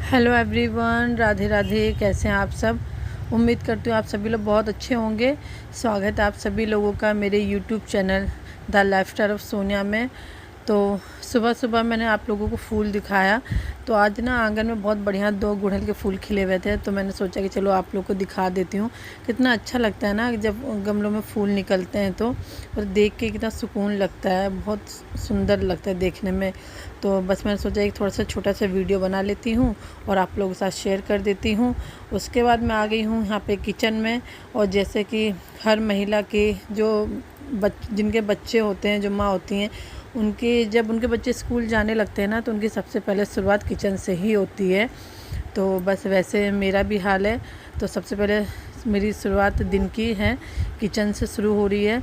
Hello everyone, Radhe Radhe. कैसे हैं आप सब? उम्मीद करती हूँ आप सभी लोग बहुत अच्छे होंगे। स्वागत है आप सभी लोगों का मेरे YouTube channel the lifestyle of Sonia में। तो सुबह सुबह मैंने आप लोगों को फूल दिखाया। तो आज ना आंगन में बहुत बढ़िया 2 गुड़हल के फूल खिले हुए थे, तो मैंने सोचा कि चलो आप लोग को दिखा देती हूँ। कितना अच्छा लगता है ना जब गमलों में फूल निकलते हैं, तो और देख के कितना सुकून लगता है, बहुत सुंदर लगता है देखने में। तो बस मैंने सोचा एक थोड़ा सा छोटा सा वीडियो बना लेती हूँ और आप लोगों के साथ शेयर कर देती हूँ। उसके बाद मैं आ गई हूँ यहाँ पे किचन में। और जैसे कि हर महिला के जो जिनके बच्चे होते हैं, जो माँ होती हैं, जब उनके बच्चे स्कूल जाने लगते हैं ना, तो उनकी सबसे पहले शुरुआत किचन से ही होती है। तो बस वैसे मेरा भी हाल है। तो सबसे पहले मेरी शुरुआत दिन की है किचन से शुरू हो रही है।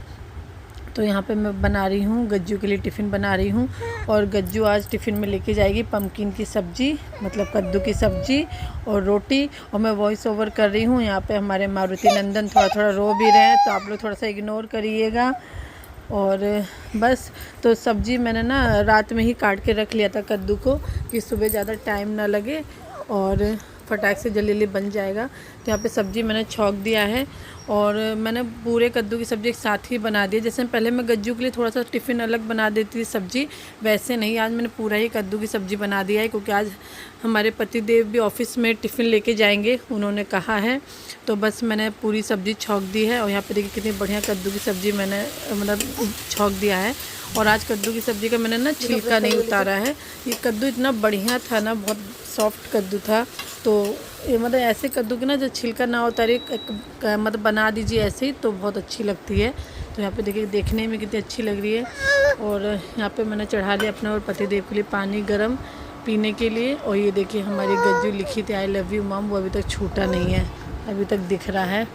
तो यहाँ पे मैं बना रही हूँ गज्जू के लिए टिफ़िन बना रही हूँ। और गज्जू आज टिफ़िन में लेके जाएगी पम्पकिन की सब्ज़ी, मतलब कद्दू की सब्ज़ी और रोटी। और मैं वॉइस ओवर कर रही हूँ। यहाँ पे हमारे मारुति नंदन थोड़ा थोड़ा रो भी रहे हैं, तो आप लोग थोड़ा सा इग्नोर करिएगा। और बस तो सब्ज़ी मैंने ना रात में ही काट के रख लिया था कद्दू को, कि सुबह ज़्यादा टाइम ना लगे और फटाक से जल्दी जल्दी बन जाएगा। तो यहाँ पे सब्ज़ी मैंने छौंक दिया है और मैंने पूरे कद्दू की सब्ज़ी एक साथ ही बना दी। जैसे पहले मैं गज्जू के लिए थोड़ा सा टिफ़िन अलग बना देती थी सब्ज़ी, वैसे नहीं, आज मैंने पूरा ही कद्दू की सब्ज़ी बना दिया है, क्योंकि आज हमारे पतिदेव भी ऑफिस में टिफ़िन लेके जाएंगे, उन्होंने कहा है। तो बस मैंने पूरी सब्ज़ी छौंक दी है। और यहाँ पे देखिए कितनी बढ़िया कद्दू की सब्ज़ी मैंने मतलब छौंक दिया है। और आज कद्दू की सब्ज़ी का मैंने ना छिलका नहीं उतारा है। ये कद्दू इतना बढ़िया था ना, बहुत सॉफ्ट कद्दू था। तो ये मतलब ऐसे कद्दू की ना जो छिलका ना उतारे मतलब बना दीजिए ऐसे ही, तो बहुत अच्छी लगती है। तो यहाँ पे देखिए देखने में कितनी अच्छी लग रही है। और यहाँ पे मैंने चढ़ा लिया अपने और पतिदेव के लिए पानी गरम पीने के लिए। और ये देखिए हमारी गज्जू लिखी थी आई लव यू मॉम, वो अभी तक छूटा नहीं है, अभी तक दिख रहा है।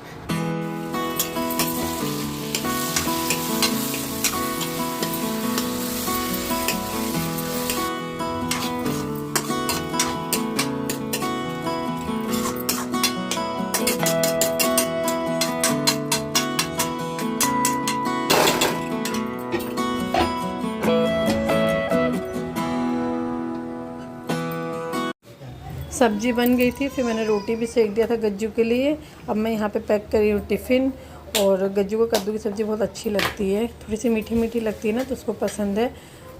सब्जी बन गई थी, फिर मैंने रोटी भी सेक दिया था गज्जू के लिए। अब मैं यहाँ पे पैक कर रही हूँ टिफ़िन। और गज्जू को कद्दू की सब्ज़ी बहुत अच्छी लगती है, थोड़ी सी मीठी मीठी लगती है ना, तो उसको पसंद है।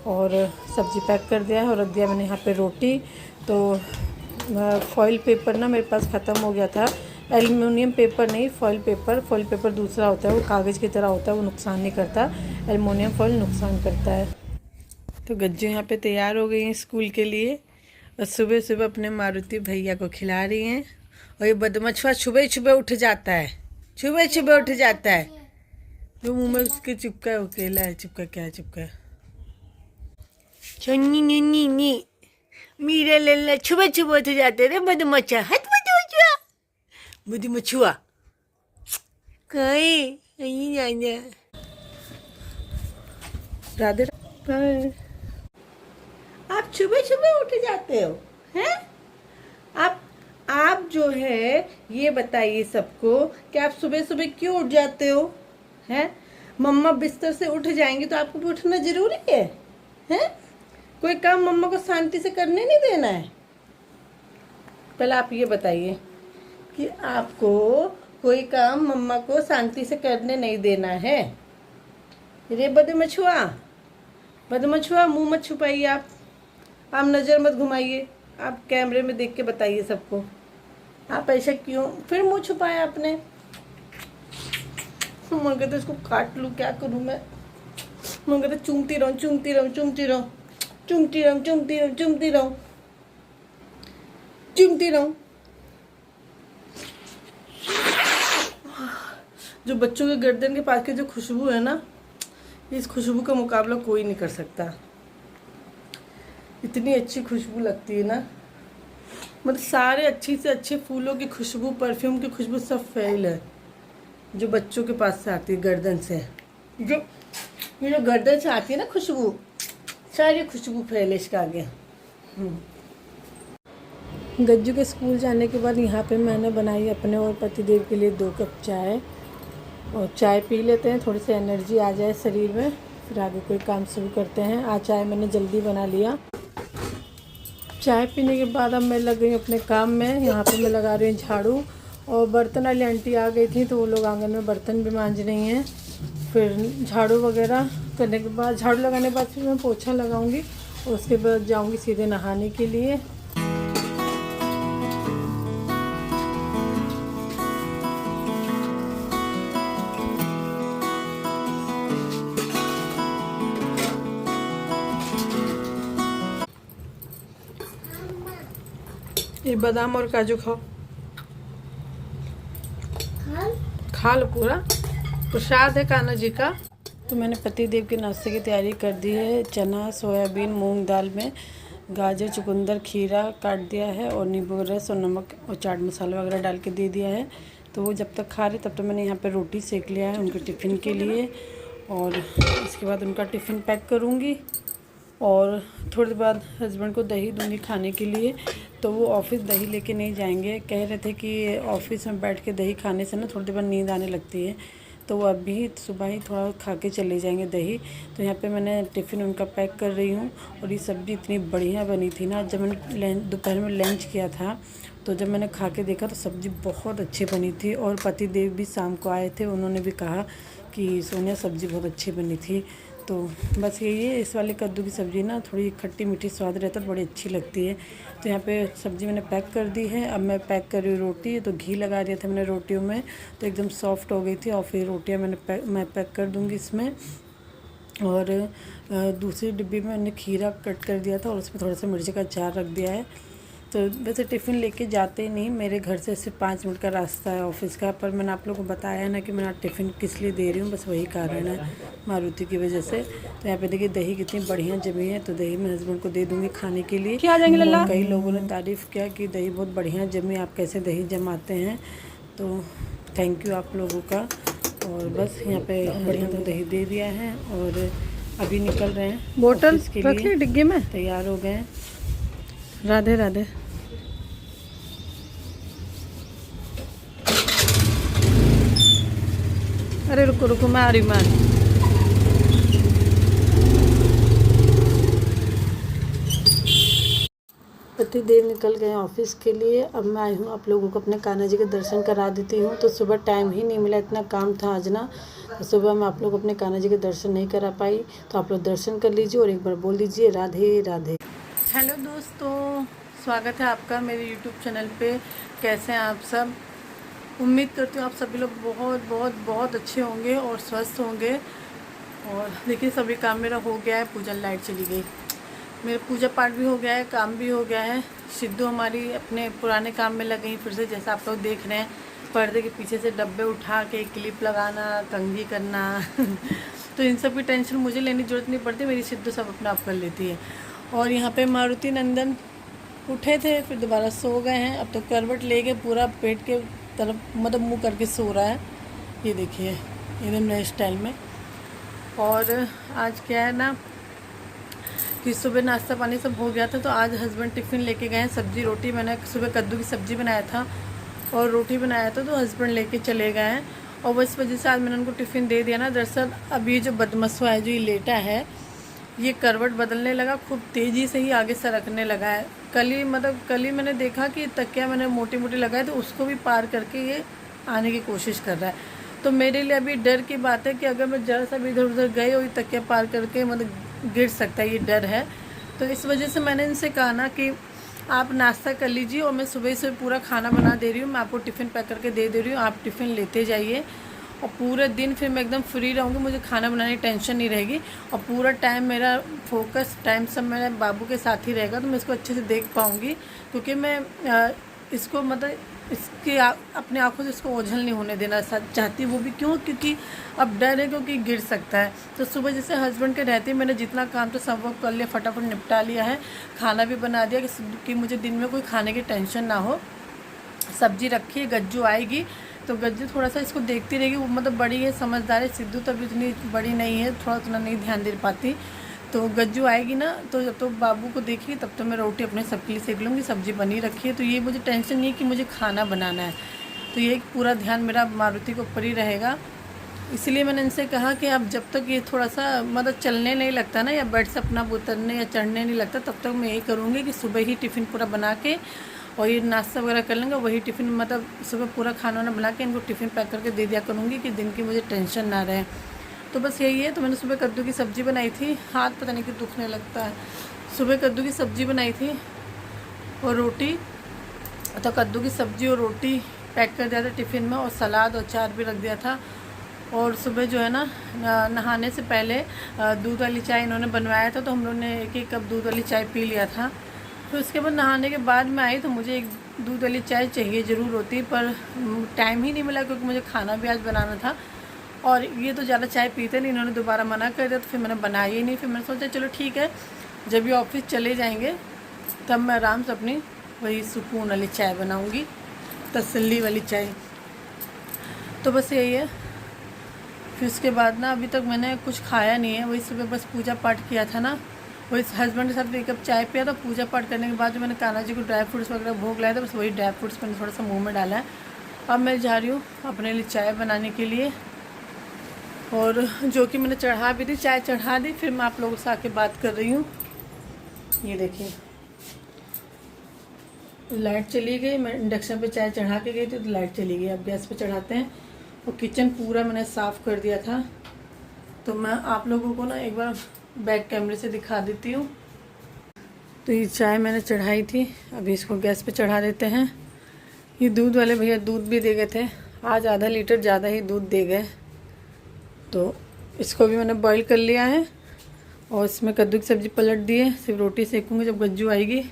और सब्ज़ी पैक कर दिया है और रख दिया मैंने यहाँ पे रोटी। तो फॉइल पेपर ना मेरे पास ख़त्म हो गया था। एल्युमिनियम पेपर नहीं, फॉइल पेपर दूसरा होता है, वो कागज़ की तरह होता है, वो नुकसान नहीं करता। एल्युमिनियम फॉइल नुकसान करता है। तो गज्जू यहाँ पे तैयार हो गई हैं स्कूल के लिए। और सुबह सुबह अपने मारुति भैया को खिला रही हैं। और ये बदमछुआ सुबह सुबह उठ जाता है, सुबह सुबह उठ जाता है। जो मुँह में उसके चिपका है, अकेला है, चिपका क्या है, चिपका चन्नी नी नी नी मेरा लल्ला सुबह सुबह उठ जाते रे बदमछुआ, हट बदमछुआ, बदमछुआ कहीं नहीं जाना। राधे राधे। आप सुबह सुबह उठ जाते हो हैं? आप जो है ये बताइए सबको कि आप सुबह सुबह क्यों उठ जाते हो हैं? मम्मा बिस्तर से उठ जाएंगे तो आपको भी उठना जरूरी है हैं? कोई काम मम्मा को शांति से करने नहीं देना है? पहले आप ये बताइए कि आपको कोई काम मम्मा को शांति से करने नहीं देना है। रे बदमछुआ, बदमछुआ मुंह मत छुपाइए, आप नज़र मत घुमाइए। आप कैमरे में देख के बताइए सबको, आप ऐसा क्यों फिर मुंह छुपाया आपने? मन कहते इसको काट लूँ, क्या करूँ मैं? मन कहते चूमती रहूँ, चूमती रहूँ, चूमती रहूँ, चूमती रहूँ, चूमती रहूँ, चूमती रहूँ, चूमती रहूँ। जो बच्चों के गर्दन के पास की जो खुशबू है ना, इस खुशबू का मुकाबला कोई नहीं कर सकता। इतनी अच्छी खुशबू लगती है ना, मतलब सारे अच्छी से अच्छे फूलों की खुशबू, परफ्यूम की खुशबू सब फेल है जो बच्चों के पास से आती है, गर्दन से। जो ये जो गर्दन से आती है ना खुशबू, सारी खुशबू फेल है इसके आगे। गज्जू के स्कूल जाने के बाद यहाँ पे मैंने बनाई अपने और पतिदेव के लिए 2 कप चाय। और चाय पी लेते हैं, थोड़ी सी एनर्जी आ जाए शरीर में, फिर आगे कोई काम शुरू करते हैं। आज चाय मैंने जल्दी बना लिया। चाय पीने के बाद अब मैं लग गई अपने काम में। यहाँ पे मैं लगा रही हूँ झाड़ू, और बर्तन वाली आंटी आ गई थी तो वो लोग आंगन में बर्तन भी मांज रही हैं। फिर झाड़ू वगैरह करने के बाद, झाड़ू लगाने के बाद फिर मैं पोछा लगाऊंगी और उसके बाद जाऊंगी सीधे नहाने के लिए। ये बादाम और काजू खाओ, खा लो पूरा, प्रसाद है कान्हा जी का। तो मैंने पति देव के नाश्ते की तैयारी कर दी है। चना, सोयाबीन, मूंग दाल में गाजर, चुकंदर, खीरा काट दिया है और नींबू रस और नमक और चाट मसाला वगैरह डाल के दे दिया है। तो वो जब तक खा रहे तब तक मैंने यहाँ पे रोटी सेक लिया है उनके टिफ़िन के लिए, और इसके बाद उनका टिफ़िन पैक करूँगी। और थोड़ी देर बाद हस्बैंड को दही दूँगी खाने के लिए। तो वो ऑफ़िस दही लेके नहीं जाएंगे, कह रहे थे कि ऑफ़िस में बैठ के दही खाने से ना थोड़ी देर बाद नींद आने लगती है, तो वो अभी सुबह ही थोड़ा खा के चले जाएंगे दही। तो यहाँ पे मैंने टिफ़िन उनका पैक कर रही हूँ। और ये सब्ज़ी इतनी बढ़िया बनी थी ना, जब मैंने दोपहर में लंच किया था तो जब मैंने खा के देखा तो सब्ज़ी बहुत अच्छी बनी थी। और पति देव भी शाम को आए थे, उन्होंने भी कहा कि सोनिया सब्ज़ी बहुत अच्छी बनी थी। तो बस यही है, इस वाले कद्दू की सब्ज़ी ना थोड़ी खट्टी मीठी स्वाद रहता है, बड़ी अच्छी लगती है। तो यहाँ पे सब्ज़ी मैंने पैक कर दी है। अब मैं पैक कर रही हूँ रोटी। तो घी लगा दिया था मैंने रोटियों में, तो एकदम सॉफ्ट हो गई थी। और फिर रोटियाँ मैं पैक कर दूँगी इसमें। और दूसरी डिब्बी में मैंने खीरा कट कर दिया था और उसमें थोड़ा सा मिर्ची का अचार रख दिया है। तो वैसे टिफ़िन लेके जाते ही नहीं, मेरे घर से सिर्फ 5 मिनट का रास्ता है ऑफ़िस का, पर मैंने आप लोगों को बताया ना कि मैं टिफ़िन किस लिए दे रही हूँ, बस वही कारण है, मारुति की वजह से। तो यहाँ पे देखिए दही कितनी बढ़िया जमी है, तो दही मैं हस्बैंड को दे दूँगी खाने के लिए। क्या जाएंगे लल्ला? कई लोगों ने तारीफ़ किया कि दही बहुत बढ़िया जमी, आप कैसे दही जमाते हैं, तो थैंक यू आप लोगों का। और बस यहाँ पे बढ़िया तो दही दे दिया है और अभी निकल रहे हैं बोतल के लिए, डिग्गी में तैयार हो गए हैं। राधे राधे। अरे रुको रुको, मैं आ रही मैं। पति देव निकल गए ऑफिस के लिए। अब मैं आई हूँ आप लोगों को अपने कान्हा जी के दर्शन करा देती हूँ। तो सुबह टाइम ही नहीं मिला, इतना काम था आज ना, तो सुबह मैं आप लोग अपने कान्हा जी के दर्शन नहीं करा पाई। तो आप लोग दर्शन कर लीजिए और एक बार बोल दीजिए राधे राधे। हेलो दोस्तों, स्वागत है आपका मेरे यूट्यूब चैनल पे। कैसे हैं आप सब? उम्मीद करती हूँ आप सभी लोग बहुत बहुत बहुत अच्छे होंगे और स्वस्थ होंगे। और देखिए सभी काम मेरा हो गया है। पूजा लाइट चली गई, मेरा पूजा पाठ भी हो गया है, काम भी हो गया है। सिद्धू हमारी अपने पुराने काम में लग गई फिर से, जैसा आप लोग देख रहे हैं, पर्दे के पीछे से डब्बे उठा के क्लिप लगाना, कंघी करना तो इन सब की टेंशन मुझे लेने की ज़रूरत नहीं पड़ती, मेरी सिद्धू सब अपना आप कर लेती है। और यहाँ पे मारुति नंदन उठे थे फिर दोबारा सो गए हैं। अब तो करवट ले के पूरा पेट के तरफ मतलब मुंह करके सो रहा है, ये देखिए एकदम नए स्टाइल में। और आज क्या है ना कि सुबह नाश्ता पानी सब हो गया था, तो आज हस्बैंड टिफ़िन लेके गए हैं। सब्ज़ी रोटी, मैंने सुबह कद्दू की सब्ज़ी बनाया था और रोटी बनाया था, तो हस्बैंड लेके चले गए हैं। और बस वजह से आज मैंने उनको टिफ़िन दे दिया ना। दरअसल अब ये जो बदमसवा है, जो ये लेटा है, ये करवट बदलने लगा, खूब तेज़ी से ही आगे सरकने लगा है। कल ही मैंने देखा कि तकिया मैंने मोटी मोटी लगाई, तो उसको भी पार करके ये आने की कोशिश कर रहा है। तो मेरे लिए अभी डर की बात है कि अगर मैं ज़रा सा भी इधर उधर गई और ये तकिया पार करके मतलब गिर सकता है, ये डर है। तो इस वजह से मैंने इनसे कहा ना कि आप नाश्ता कर लीजिए और मैं सुबह से पूरा खाना बना दे रही हूँ, मैं आपको टिफ़िन पैक करके दे रही हूँ, आप टिफ़िन लेते जाइए। और पूरे दिन फिर मैं एकदम फ्री रहूँगी, मुझे खाना बनाने की टेंशन नहीं रहेगी। और पूरा टाइम मेरा फोकस टाइम सब मेरे बाबू के साथ ही रहेगा, तो मैं इसको अच्छे से देख पाऊँगी। क्योंकि मैं इसको मतलब इसके अपने आँखों से इसको ओझल नहीं होने देना चाहती। वो भी क्यों? क्योंकि अब डर है, क्योंकि गिर सकता है। तो सुबह जैसे हस्बैंड के रहते मैंने जितना काम तो सब वो कर लिया, फटाफट निपटा लिया है। खाना भी बना दिया कि मुझे दिन में कोई खाने की टेंशन ना हो। सब्जी रखी है, गज्जू आएगी तो गज्जू थोड़ा सा इसको देखती रहेगी। वो मतलब बड़ी है, समझदार है। सिद्धू तो अभी इतनी बड़ी नहीं है, थोड़ा उतना नहीं ध्यान दे पाती। तो गज्जू आएगी ना, तो जब तो बाबू को देखी तब तो मैं रोटी अपने सबके लिए सेक लूँगी। सब्ज़ी बनी रखी है, तो ये मुझे टेंशन नहीं है कि मुझे खाना बनाना है। तो ये पूरा ध्यान मेरा मारुति के ऊपर ही रहेगा। इसलिए मैंने इनसे कहा कि अब जब तक ये थोड़ा सा मतलब चलने नहीं लगता ना, या बेड से अपना उतरने या चढ़ने नहीं लगता, तब तक मैं यही करूँगी कि सुबह ही टिफ़िन पूरा बना के और ये नाश्ता वगैरह कर लेंगे, वही टिफ़िन मतलब सुबह पूरा खाना वाना बना के इनको टिफ़िन पैक करके दे दिया करूँगी कि दिन की मुझे टेंशन ना रहे। तो बस यही है। तो मैंने सुबह कद्दू की सब्ज़ी बनाई थी, हाथ पता नहीं कि दुखने लगता है। सुबह कद्दू की सब्ज़ी बनाई थी और रोटी, तो कद्दू की सब्ज़ी और रोटी पैक कर दिया था टिफ़िन में, और सलाद और अचार भी रख दिया था। और सुबह जो है ना नहाने से पहले दूध वाली चाय इन्होंने बनवाया था, तो हम लोग ने एक एक कप दूध वाली चाय पी लिया था। फिर उसके बाद नहाने के बाद मैं आई तो मुझे एक दूध वाली चाय चाहिए ज़रूर होती, पर टाइम ही नहीं मिला क्योंकि मुझे खाना भी आज बनाना था। और ये तो ज़्यादा चाय पीते नहीं, इन्होंने दोबारा मना कर दिया, तो फिर मैंने बनाई ही नहीं। फिर मैंने सोचा चलो ठीक है, जब ये ऑफिस चले जाएंगे तब मैं आराम से अपनी वही सुकून वाली चाय बनाऊँगी, तसल्ली वाली चाय। तो बस यही है। फिर उसके बाद ना अभी तक मैंने कुछ खाया नहीं है, वही सुबह बस पूजा पाठ किया था ना, वही हस्बैंड के साथ एक कप चाय पिया था। पूजा पाठ करने के बाद जो मैंने कान्हा जी को ड्राई फ्रूट्स वगैरह भोग लाया था, बस वही ड्राई फ्रूट्स मैंने थोड़ा सा मुंह में डाला है। अब मैं जा रही हूँ अपने लिए चाय बनाने के लिए, और जो कि मैंने चढ़ा भी दी, चाय चढ़ा दी। फिर मैं आप लोगों से आके बात कर रही हूँ। ये देखिए लाइट चली गई, मैं इंडक्शन पे चाय चढ़ा के गई थी तो लाइट चली गई। अब गैस पे चढ़ाते हैं। और किचन पूरा मैंने साफ़ कर दिया था, तो मैं आप लोगों को ना एक बार बैक कैमरे से दिखा देती हूँ। तो ये चाय मैंने चढ़ाई थी, अभी इसको गैस पे चढ़ा देते हैं। ये दूध वाले भैया दूध भी दे गए थे, आज आधा लीटर ज़्यादा ही दूध दे गए, तो इसको भी मैंने बॉईल कर लिया है। और इसमें कद्दू की सब्ज़ी पलट दी है, सिर्फ रोटी सेकूँगी जब गज्जू आएगी।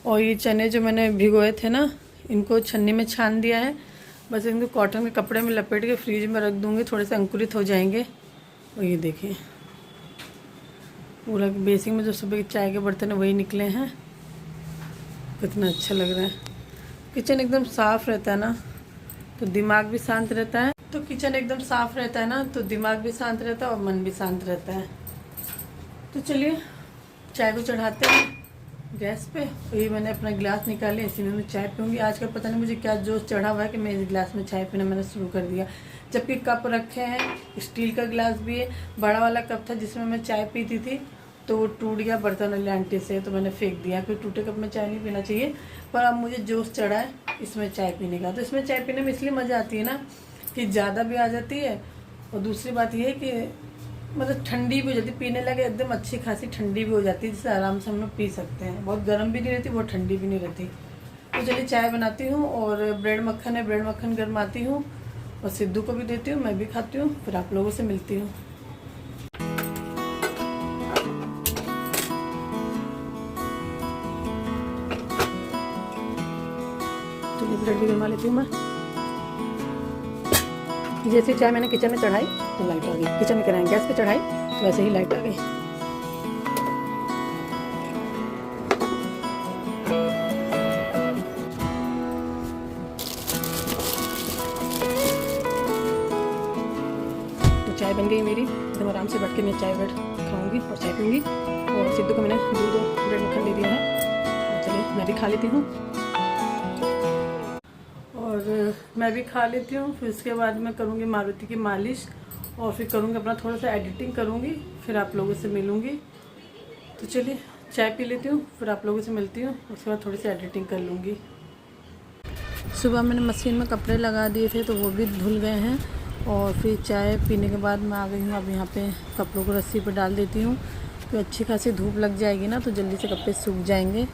और ये चने जो मैंने भिगोए थे ना, इनको छन्नी में छान दिया है, बस इनको कॉटन के कपड़े में लपेट के फ्रीज में रख दूँगी, थोड़े से अंकुरित हो जाएंगे। और ये देखिए पूरा बेसिक में जो सुबह की चाय के बर्तन है वही निकले हैं, कितना अच्छा लग रहा है। किचन एकदम साफ़ रहता है ना तो दिमाग भी शांत रहता है, तो किचन एकदम साफ़ रहता है ना तो दिमाग भी शांत रहता है और मन भी शांत रहता है। तो चलिए चाय को चढ़ाते हैं गैस पे। और ये मैंने अपना गिलास निकाले, इसी में मैं चाय पीऊँगी। आजकल पता नहीं मुझे क्या जोश चढ़ा हुआ है कि मैं इस गिलास में चाय पीना मैंने शुरू कर दिया, जबकि कप रखे हैं, स्टील का गिलास भी है। बड़ा वाला कप था जिसमें मैं चाय पीती थी, तो वो टूट गया बर्तन वाली आंटी से, तो मैंने फेंक दिया, क्योंकि टूटे कप में चाय नहीं पीना चाहिए। पर अब मुझे जोश चढ़ा है इसमें चाय पीने का। तो इसमें चाय पीने में इसलिए मज़ा आती है ना कि ज़्यादा भी आ जाती है, और दूसरी बात ये है कि मतलब ठंडी भी हो जाती, पीने लगे एकदम अच्छी खासी ठंडी भी हो जाती है, जिससे आराम से हम लोग पी सकते हैं। बहुत गर्म भी नहीं रहती, बहुत ठंडी भी नहीं रहती। तो चलिए चाय बनाती हूँ, और ब्रेड मक्खन है, ब्रेड मक्खन गरमाती हूँ और सिद्धू को भी देती हूँ, मैं भी खाती हूँ, फिर आप लोगों से मिलती हूँ। चलिए ब्रेड भी गरमा लेती हूँ मैं। जैसे चाय मैंने किचन में चढ़ाई तो लाइट आ गई, किचन में कराएं गैस पे चढ़ाई तो वैसे ही लाइट आ गई। तो चाय बन गई मेरी, एकदम आराम से बैठ के मैं चाय ब्रेड खाऊंगी और चाय पीऊँगी। और सिद्धू को मैंने दूध और ब्रेड मक्खन दे दिया है, चलिए मैं भी खा लेती हूँ। और मैं भी खा लेती हूँ। फिर उसके बाद मैं करूँगी मारुति की मालिश, और फिर करूँगी अपना थोड़ा सा एडिटिंग करूँगी, फिर आप लोगों से मिलूँगी। तो चलिए चाय पी लेती हूँ, फिर आप लोगों से मिलती हूँ, उसके बाद थोड़ी सी एडिटिंग कर लूँगी। सुबह मैंने मशीन में कपड़े लगा दिए थे तो वो भी धुल गए हैं, और फिर चाय पीने के बाद मैं आ गई हूँ। अब यहाँ पे कपड़ों को रस्सी पर डाल देती हूँ, तो अच्छी खासी धूप लग जाएगी ना तो जल्दी से कपड़े सूख जाएंगे।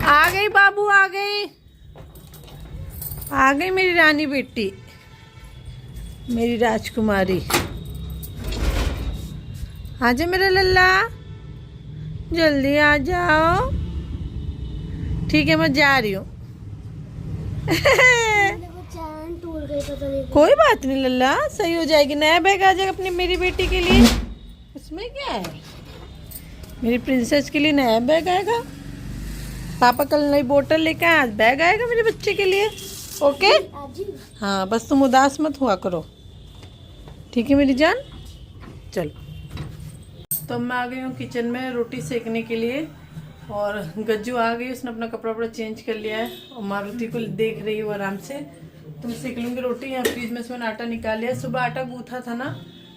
आ गई बाबू, आ गई, आ गई मेरी रानी बेटी, मेरी राजकुमारी। आजा मेरा लल्ला, जल्दी आ जाओ। ठीक है मैं जा रही हूँ। पता नहीं। कोई बात नहीं लल्ला, सही हो जाएगी। नया बैग आ जाएगा अपनी मेरी बेटी के लिए। इसमें क्या है, मेरी प्रिंसेस के लिए नया बैग आएगा। पापा कल नई बोतल लेके आए, आज बैग आएगा मेरे बच्चे के लिए। ओके हाँ, बस तुम उदास मत हुआ करो, ठीक है मेरी जान। चलो, तो मैं आ गई हूँ किचन में रोटी सेकने के लिए। और गज्जू आ गई, उसने अपना कपड़ा वपड़ा चेंज कर लिया है और मारुति को देख रही हूँ आराम से। तो मैं सेक लूँगी रोटी। यहाँ फ्रीज में से मैंने आटा निकाल लिया। सुबह आटा गूथा था ना,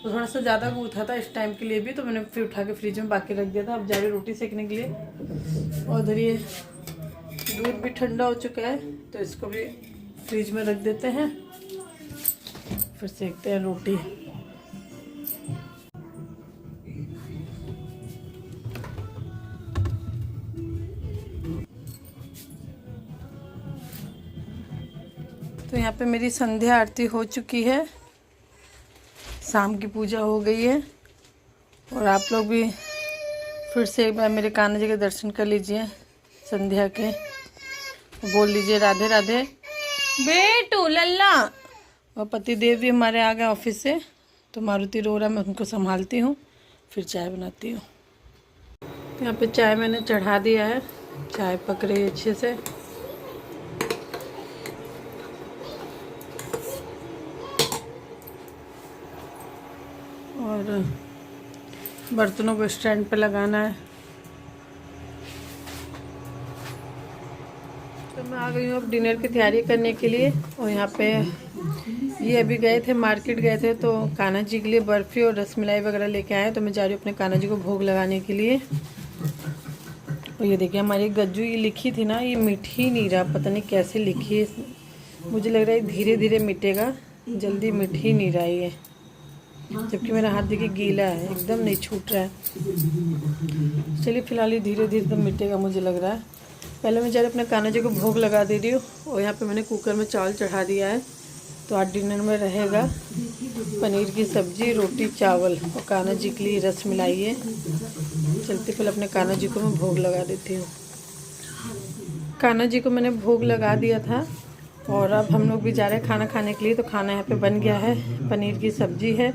तो थोड़ा सा ज़्यादा गूथा था इस टाइम के लिए भी, तो मैंने फिर उठा के फ्रिज में बाकी रख दिया था। अब जा रही रोटी सेकने के लिए। और उधर ये दूध भी ठंडा हो चुका है, तो इसको भी फ्रिज में रख देते हैं, फिर सेकते हैं रोटी। तो यहाँ पे मेरी संध्या आरती हो चुकी है, शाम की पूजा हो गई है। और आप लोग भी फिर से एक बार मेरे कान्हा जी के दर्शन कर लीजिए संध्या के, बोल लीजिए राधे राधे बेटू लल्ला। और पति देव भी हमारे आ गए ऑफिस से, तो मारुति रो रहा, मैं उनको संभालती हूँ, फिर चाय बनाती हूँ। तो यहाँ पे चाय मैंने चढ़ा दिया है, चाय पक रही है अच्छे से। और बर्तनों को स्टैंड पे लगाना है। तो मैं आ गई हूँ अब डिनर की तैयारी करने के लिए। और यहाँ पे ये अभी गए थे, मार्केट गए थे, तो कान्हा जी के लिए बर्फ़ी और रसमलाई वगैरह लेके आए। तो मैं जा रही हूँ अपने कान्हा जी को भोग लगाने के लिए। और ये देखिए हमारी गज्जू ये लिखी थी ना, ये मिट ही नहीं रहा, पता नहीं कैसे लिखी है। मुझे लग रहा है धीरे धीरे मिटेगा, जल्दी मिट ही नहीं रहा है ये। जबकि मेरा हाथ देखिए गीला है, एकदम नहीं छूट रहा है। चलिए फिलहाल ये धीरे धीरे तो मिटेगा मुझे लग रहा है। पहले मैं जरा अपने कान्हा जी को भोग लगा दे रही हूँ। और यहाँ पे मैंने कुकर में चावल चढ़ा दिया है, तो आज डिनर में रहेगा पनीर की सब्जी, रोटी, चावल। और कान्हा जी के लिए रस मिलाई है। चलते पहले अपने कान्हा जी को मैं भोग लगा देती हूँ। कान्हा जी को मैंने भोग लगा दिया था। और अब हम लोग भी जा रहे हैं खाना खाने के लिए। तो खाना यहाँ पे बन गया है, पनीर की सब्जी है,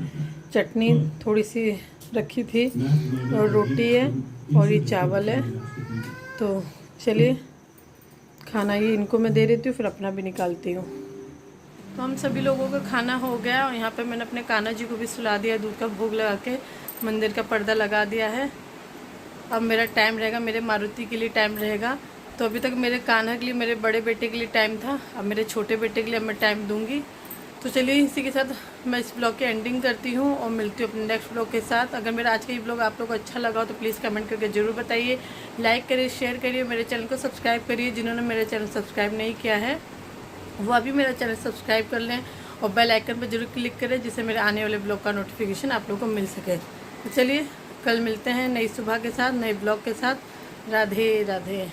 चटनी थोड़ी सी रखी थी, और रोटी है, और ये चावल है। तो चलिए खाना ये इनको मैं दे देती हूँ, फिर अपना भी निकालती हूँ। तो हम सभी लोगों का खाना हो गया। और यहाँ पे मैंने अपने कान्हा जी को भी सुला दिया, दूध का भोग लगा के मंदिर का पर्दा लगा दिया है। अब मेरा टाइम रहेगा, मेरे मारुति के लिए टाइम रहेगा। तो अभी तक मेरे कान्हा के लिए, मेरे बड़े बेटे के लिए टाइम था, अब मेरे छोटे बेटे के लिए अब मैं टाइम दूंगी। तो चलिए इसी के साथ मैं इस ब्लॉग की एंडिंग करती हूँ और मिलती हूँ अपने नेक्स्ट ब्लॉग के साथ। अगर मेरा आज का ये ब्लॉग आप लोग को अच्छा लगा हो तो प्लीज़ कमेंट करके ज़रूर बताइए, लाइक करिए, शेयर करिए, मेरे चैनल को सब्सक्राइब करिए। जिन्होंने मेरा चैनल सब्सक्राइब नहीं किया है वो अभी मेरा चैनल सब्सक्राइब कर लें, और बेल आइकन पर जरूर क्लिक करें, जिससे मेरे आने वाले ब्लॉग का नोटिफिकेशन आप लोगों को मिल सके। तो चलिए कल मिलते हैं नई सुबह के साथ, नए ब्लॉग के साथ। राधे राधे।